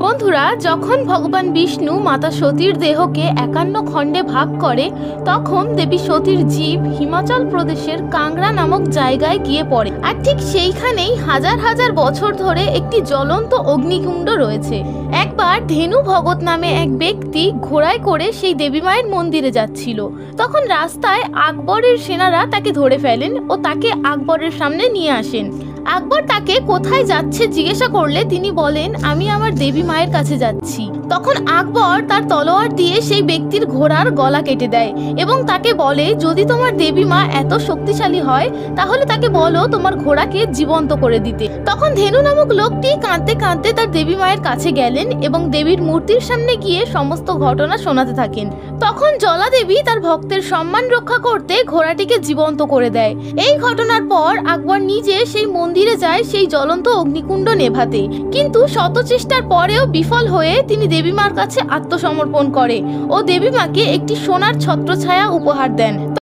বন্ধুরা, যখন ভগবান বিষ্ণু মাতা সতীর দেহকে 51 খণ্ডে ভাগ করে, তখন দেবী সতীর জীব হিমাচল প্রদেশের কাংড়া নামক জায়গায় গিয়ে পড়ে। আর ঠিক সেইখানেই হাজার হাজার বছর ধরে একটি জ্বলন্ত অগ্নিকুণ্ড রয়েছে। একবার ধেনু ভগত নামে এক ব্যক্তি ঘোড়ায় করে সেই দেবী মায়ের মন্দিরে যাচ্ছিল। তখন রাস্তায় আকবরের সেনারা তাকে ধরে ফেলেন ও তাকে আকবরের সামনে নিয়ে আসেন। আকবর তাকে কোথায় যাচ্ছে জিজ্ঞাসা করলে তিনি বলেন, আমি আমার দেবী মায়ের কাছে যাচ্ছি। তখন আকবর তার তলোয়ার দিয়ে সেই ব্যক্তির ঘোড়ার গলা কেটে দেয় এবং তাকে বলে, যদি তোমার দেবী মা এত শক্তিশালী হয় তাহলে তাকে বলো তোমার ঘোড়াকে জীবন্ত করে দিতে। তখন ধেনু নামক লোকটি কাঁদতে কাঁদতে তার দেবী মায়ের কাছে গেলেন এবং দেবীর মূর্তির সামনে গিয়ে সমস্ত ঘটনা শোনাতে থাকেন। তখন জলা দেবী তার ভক্তের সম্মান রক্ষা করতে ঘোড়াটিকে জীবন্ত করে দেয়। এই ঘটনার পর আকবর নিজে সেই মন্দিরে যায় সেই জ্বলন্ত অগ্নিকুণ্ড নেভাতে, কিন্তু শত চেষ্টার পরেও বিফল হয়ে তিনি দেবী মার কাছে আত্মসমর্পণ করে ও দেবী মাকে একটি সোনার ছত্রছায়া উপহার দেন।